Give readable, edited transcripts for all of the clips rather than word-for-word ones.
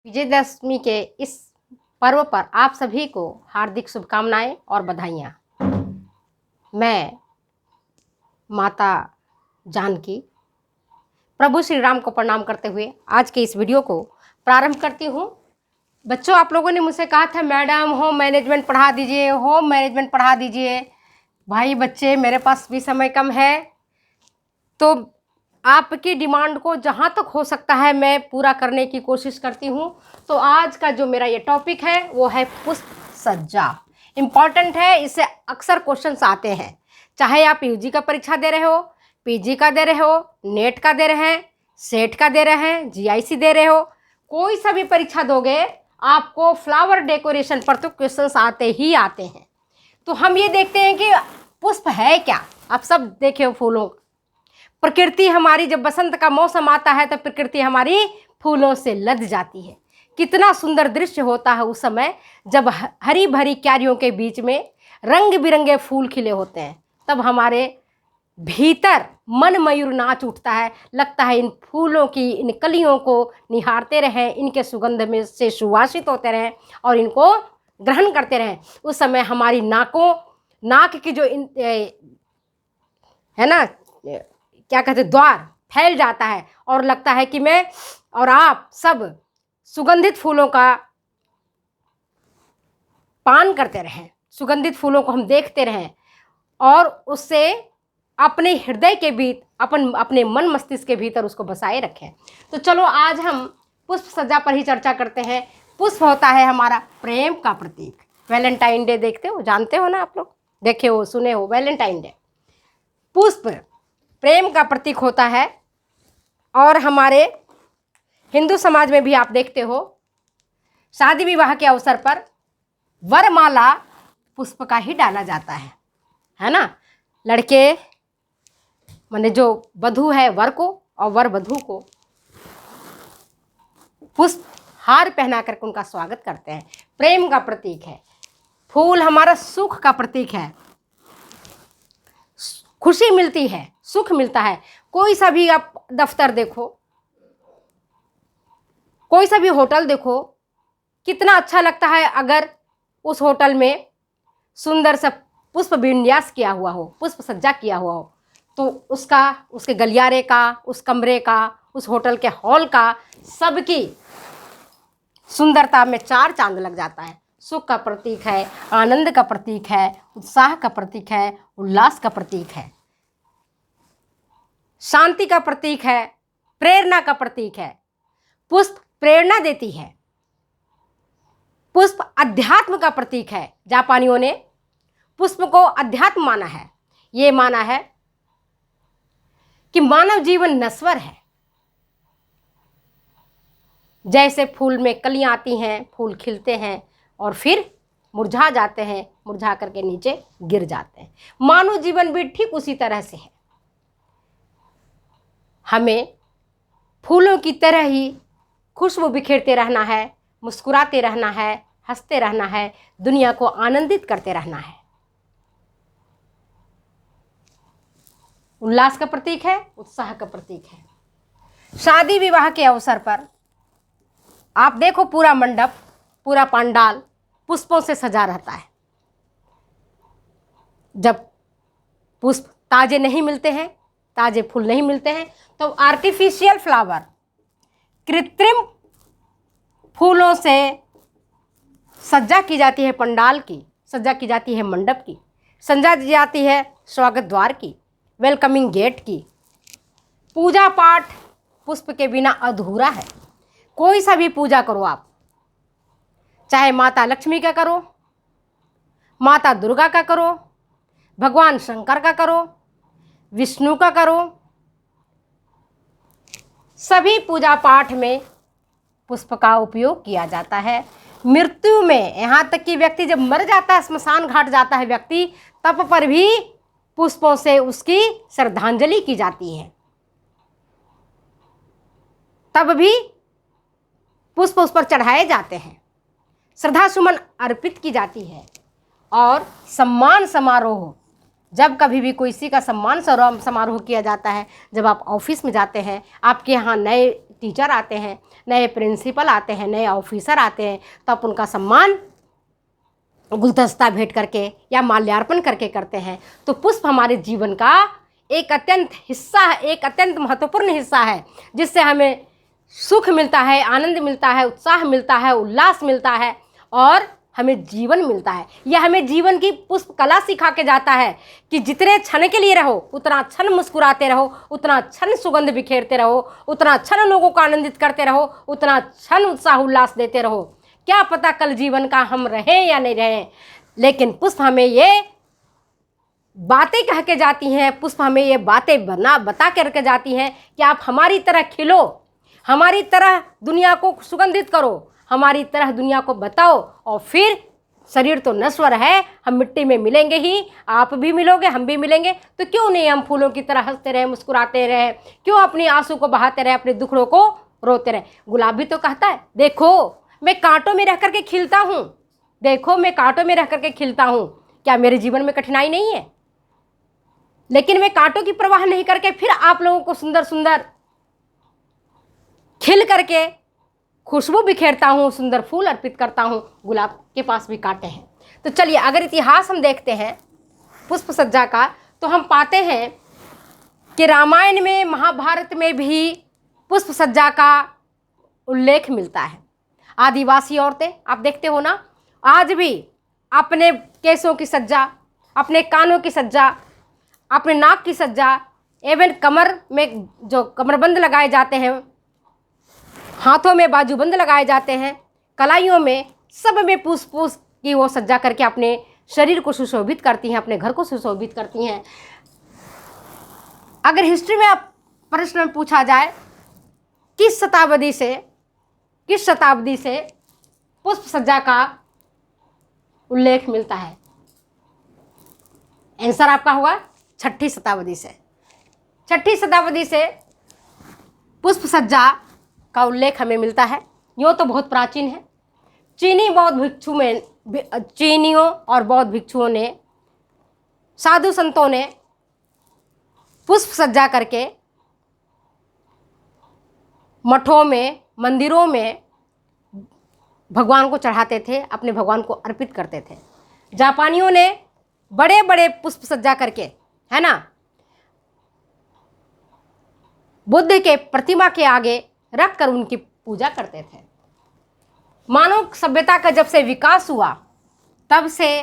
विजयदशमी के इस पर्व पर आप सभी को हार्दिक शुभकामनाएं और बधाइयाँ। मैं माता जानकी प्रभु श्री राम को प्रणाम करते हुए आज के इस वीडियो को प्रारंभ करती हूँ। बच्चों, आप लोगों ने मुझसे कहा था मैडम होम मैनेजमेंट पढ़ा दीजिए, होम मैनेजमेंट पढ़ा दीजिए। भाई बच्चे, मेरे पास भी समय कम है, तो आपकी डिमांड को जहाँ तक हो सकता है मैं पूरा करने की कोशिश करती हूँ। तो आज का जो मेरा ये टॉपिक है वो है पुष्प सज्जा। इम्पॉर्टेंट है, इससे अक्सर क्वेश्चंस आते हैं। चाहे आप यूजी का परीक्षा दे रहे हो, पीजी का दे रहे हो, नेट का दे रहे हैं, सेट का दे रहे हैं, जीआईसी दे रहे हो, कोई सा भी परीक्षा दोगे आपको फ्लावर डेकोरेशन पर तो क्वेश्चंस आते ही आते हैं। तो हम ये देखते हैं कि पुष्प है क्या। आप सब देखे हो फूलों, प्रकृति हमारी, जब बसंत का मौसम आता है तो प्रकृति हमारी फूलों से लद जाती है। कितना सुंदर दृश्य होता है उस समय जब हरी भरी क्यारियों के बीच में रंग बिरंगे फूल खिले होते हैं। तब हमारे भीतर मन मयूर नाच उठता है। लगता है इन फूलों की, इन कलियों को निहारते रहें, इनके सुगंध में से सुवासित होते रहें और इनको ग्रहण करते रहें। उस समय हमारी नाक की जो है ना, क्या कहते, द्वार फैल जाता है और लगता है कि मैं और आप सब सुगंधित फूलों का पान करते रहें, सुगंधित फूलों को हम देखते रहें और उससे अपने हृदय के भीतर, अपने मन मस्तिष्क के भीतर उसको बसाए रखें। तो चलो आज हम पुष्प सज्जा पर ही चर्चा करते हैं। पुष्प होता है हमारा प्रेम का प्रतीक। वैलेंटाइन डे देखते हो, जानते हो ना आप लोग, देखे हो, सुने हो, वैलेंटाइन डे। पुष्प प्रेम का प्रतीक होता है और हमारे हिंदू समाज में भी आप देखते हो, शादी विवाह के अवसर पर वरमाला पुष्प का ही डाला जाता है ना। लड़के माने जो वधू है वर को और वर वधू को पुष्प हार पहना करके उनका स्वागत करते हैं। प्रेम का प्रतीक है। फूल हमारा सुख का प्रतीक है। खुशी मिलती है, सुख मिलता है। कोई सा भी आप दफ्तर देखो, कोई सा भी होटल देखो, कितना अच्छा लगता है अगर उस होटल में सुंदर सा पुष्प विन्यास किया हुआ हो, पुष्प सज्जा किया हुआ हो, तो उसके गलियारे का, उस कमरे का, उस होटल के हॉल का, सबकी सुंदरता में चार चांद लग जाता है। सुख का प्रतीक है, आनंद का प्रतीक है, उत्साह का प्रतीक है, उल्लास का प्रतीक है, शांति का प्रतीक है, प्रेरणा का प्रतीक है। पुष्प प्रेरणा देती है। पुष्प अध्यात्म का प्रतीक है। जापानियों ने पुष्प को अध्यात्म माना है। ये माना है कि मानव जीवन नश्वर है। जैसे फूल में कलियां आती हैं, फूल खिलते हैं और फिर मुरझा जाते हैं, मुरझा करके नीचे गिर जाते हैं। मानव जीवन भी ठीक उसी तरह से है। हमें फूलों की तरह ही खुशबू बिखेरते रहना है, मुस्कुराते रहना है, हंसते रहना है, दुनिया को आनंदित करते रहना है। उल्लास का प्रतीक है, उत्साह का प्रतीक है। शादी विवाह के अवसर पर आप देखो, पूरा मंडप, पूरा पंडाल पुष्पों से सजा रहता है। जब पुष्प ताजे नहीं मिलते हैं, ताजे फूल नहीं मिलते हैं, तो आर्टिफिशियल फ्लावर, कृत्रिम फूलों से सज्जा की जाती है, पंडाल की सज्जा की जाती है, मंडप की सज्जा की जाती है, स्वागत द्वार की, वेलकमिंग गेट की। पूजा पाठ पुष्प के बिना अधूरा है। कोई सा भी पूजा करो आप, चाहे माता लक्ष्मी का करो, माता दुर्गा का करो, भगवान शंकर का करो, विष्णु का करो, सभी पूजा पाठ में पुष्प का उपयोग किया जाता है। मृत्यु में, यहाँ तक कि व्यक्ति जब मर जाता है, स्मशान घाट जाता है व्यक्ति, तब पर भी पुष्पों से उसकी श्रद्धांजलि की जाती है। तब भी पुष्प उस पर चढ़ाए जाते हैं, श्रद्धा सुमन अर्पित की जाती है और सम्मान समारोह जब कभी भी कोई का सम्मान समारोह किया जाता है, जब आप ऑफिस में जाते हैं, आपके यहाँ नए टीचर आते हैं, नए प्रिंसिपल आते हैं, नए ऑफिसर आते हैं, तो आप उनका सम्मान गुलदस्ता भेंट करके या माल्यार्पण करके करते हैं। तो पुष्प हमारे जीवन का एक अत्यंत हिस्सा है, एक अत्यंत महत्वपूर्ण हिस्सा है, जिससे हमें सुख मिलता है, आनंद मिलता है, उत्साह मिलता है, उल्लास मिलता है और हमें जीवन मिलता है। यह हमें जीवन की पुष्प कला सिखा के जाता है कि जितने क्षण के लिए रहो उतना क्षण मुस्कुराते रहो, उतना क्षण सुगंध बिखेरते रहो, उतना क्षण लोगों को आनंदित करते रहो, उतना क्षण उत्साह उल्लास देते रहो। क्या पता कल जीवन का हम रहें या नहीं रहें, लेकिन पुष्प हमें ये बातें कह के जाती हैं, पुष्प हमें ये बातें बता करके जाती हैं कि आप हमारी तरह खिलो, हमारी तरह दुनिया को सुगंधित करो, हमारी तरह दुनिया को बताओ। और फिर शरीर तो नश्वर है, हम मिट्टी में मिलेंगे ही, आप भी मिलोगे, हम भी मिलेंगे, तो क्यों नहीं हम फूलों की तरह हंसते रहे, मुस्कुराते रहे, क्यों अपनी आंसू को बहाते रहे, अपने दुखड़ों को रोते रहे। गुलाब भी तो कहता है, देखो मैं कांटों में रह करके खिलता हूँ, देखो मैं कांटों में रह करके खिलता हूँ, क्या मेरे जीवन में कठिनाई नहीं है? लेकिन मैं कांटों की परवाह नहीं करके फिर आप लोगों को सुंदर सुंदर खिल करके खुशबू बिखेरता हूँ, सुंदर फूल अर्पित करता हूँ। गुलाब के पास भी कांटे हैं। तो चलिए, अगर इतिहास हम देखते हैं पुष्प सज्जा का, तो हम पाते हैं कि रामायण में, महाभारत में भी पुष्प सज्जा का उल्लेख मिलता है। आदिवासी औरतें आप देखते हो ना, आज भी अपने केसों की सज्जा, अपने कानों की सज्जा, अपने नाक की सज्जा, एवं कमर में जो कमरबंद लगाए जाते हैं, हाथों में बाजूबंद लगाए जाते हैं, कलाइयों में, सब में पुष्प की वो सज्जा करके अपने शरीर को सुशोभित करती हैं, अपने घर को सुशोभित करती हैं। अगर हिस्ट्री में आप प्रश्न पूछा जाए किस शताब्दी से पुष्प सज्जा का उल्लेख मिलता है, आंसर आपका होगा 6ठी शताब्दी से। 6ठी शताब्दी से पुष्प सज्जा का उल्लेख हमें मिलता है। यूँ तो बहुत प्राचीन है। चीनियों और बौद्ध भिक्षुओं ने, साधु संतों ने पुष्प सज्जा करके मठों में, मंदिरों में भगवान को चढ़ाते थे, अपने भगवान को अर्पित करते थे। जापानियों ने बड़े बड़े पुष्प सज्जा करके, है ना, बुद्ध के प्रतिमा के आगे रख कर उनकी पूजा करते थे। मानव सभ्यता का जब से विकास हुआ, तब से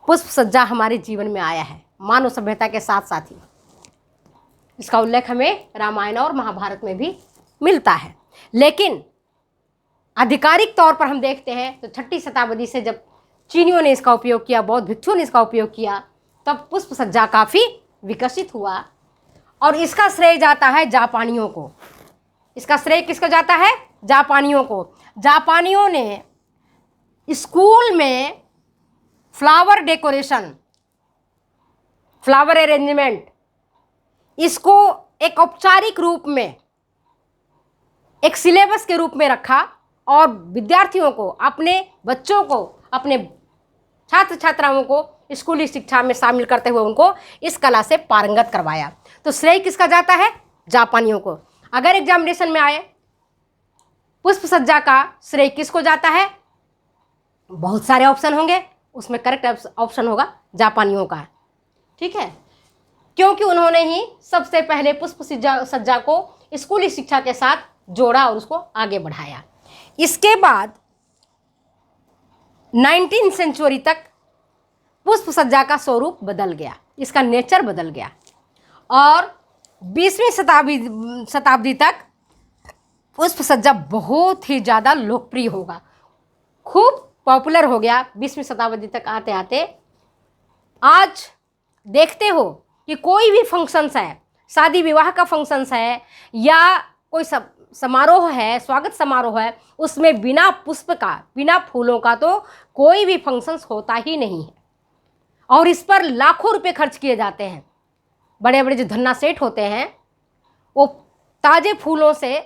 पुष्प सज्जा हमारे जीवन में आया है, मानव सभ्यता के साथ साथ ही। इसका उल्लेख हमें रामायण और महाभारत में भी मिलता है। लेकिन आधिकारिक तौर पर हम देखते हैं तो 6ठी शताब्दी से जब चीनियों ने इसका उपयोग किया, बौद्ध भिक्षुओं ने इसका उपयोग किया, तब पुष्प सज्जा काफ़ी विकसित हुआ। और इसका श्रेय जाता है जापानियों को। इसका श्रेय किसको जाता है? जापानियों को। जापानियों ने स्कूल में फ्लावर डेकोरेशन, फ्लावर अरेंजमेंट, इसको एक औपचारिक रूप में, एक सिलेबस के रूप में रखा और विद्यार्थियों को, अपने बच्चों को, अपने छात्र छात्राओं को स्कूली शिक्षा में शामिल करते हुए उनको इस कला से पारंगत करवाया। तो श्रेय किसका जाता है? जापानियों को। अगर एग्जामिनेशन में आए पुष्प सज्जा का श्रेय किसको जाता है? बहुत सारे ऑप्शन होंगे, उसमें करेक्ट ऑप्शन होगा जापानियों का। ठीक है, क्योंकि उन्होंने ही सबसे पहले पुष्प सज्जा को स्कूली शिक्षा के साथ जोड़ा और उसको आगे बढ़ाया। इसके बाद 19वीं सेंचुरी तक पुष्प सज्जा का स्वरूप बदल गया, इसका नेचर बदल गया और 20वीं शताब्दी तक पुष्प सज्जा बहुत ही ज़्यादा लोकप्रिय होगा, खूब पॉपुलर हो गया। 20वीं शताब्दी तक आते आते आज देखते हो कि कोई भी फंक्शंस है, शादी विवाह का फंक्शंस है या कोई समारोह है, स्वागत समारोह है, उसमें बिना पुष्प का, बिना फूलों का तो कोई भी फंक्शंस होता ही नहीं है। और इस पर लाखों रुपए खर्च किए जाते हैं। बड़े बड़े जो धन्ना सेठ होते हैं वो ताज़े फूलों से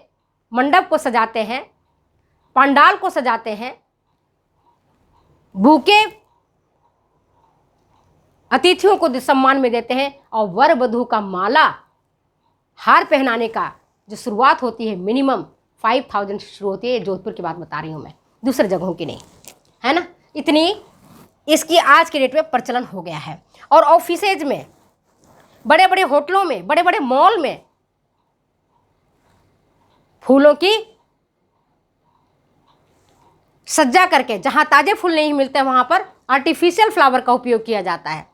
मंडप को सजाते हैं, पंडाल को सजाते हैं, बुके अतिथियों को सम्मान में देते हैं। और वर वधू का माला हार पहनाने का जो शुरुआत होती है मिनिमम 5000 से शुरू होती है। जोधपुर की बात बता रही हूँ मैं, दूसरे जगहों की नहीं, है ना। इतनी इसकी आज के डेट में प्रचलन हो गया है। और ऑफिसेज में, बड़े बड़े होटलों में, बड़े बड़े मॉल में फूलों की सज्जा करके, जहां ताजे फूल नहीं मिलते वहां पर आर्टिफिशियल फ्लावर का उपयोग किया जाता है।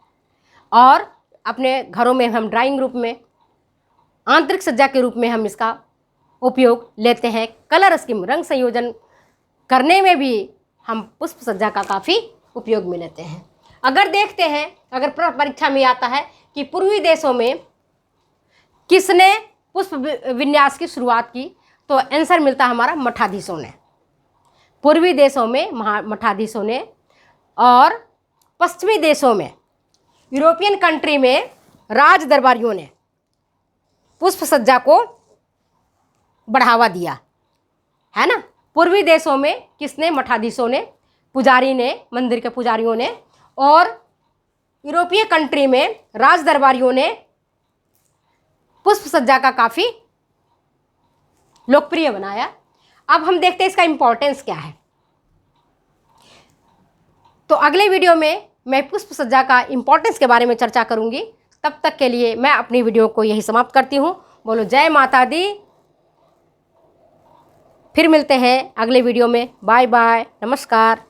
और अपने घरों में हम ड्राइंग रूम में आंतरिक सज्जा के रूप में हम इसका उपयोग लेते हैं। कलर स्कीम, रंग संयोजन करने में भी हम पुष्प सज्जा का काफ़ी उपयोग में लेते हैं। अगर देखते हैं, अगर परीक्षा में आता है कि पूर्वी देशों में किसने पुष्प विन्यास की शुरुआत की, तो आंसर मिलता हमारा मठाधीशों ने। पूर्वी देशों में मठाधीशों ने, और पश्चिमी देशों में, यूरोपियन कंट्री में राज दरबारियों ने पुष्प सज्जा को बढ़ावा दिया, है ना। पूर्वी देशों में किसने? मठाधीशों ने, पुजारी ने, मंदिर के पुजारियों ने। और यूरोपीय कंट्री में राज दरबारियों ने पुष्प सज्जा का काफ़ी लोकप्रिय बनाया। अब हम देखते हैं इसका इम्पोर्टेंस क्या है। तो अगले वीडियो में मैं पुष्प सज्जा का इम्पोर्टेंस के बारे में चर्चा करूंगी। तब तक के लिए मैं अपनी वीडियो को यही समाप्त करती हूँ। बोलो जय माता दी। फिर मिलते हैं अगले वीडियो में। बाय बाय, नमस्कार।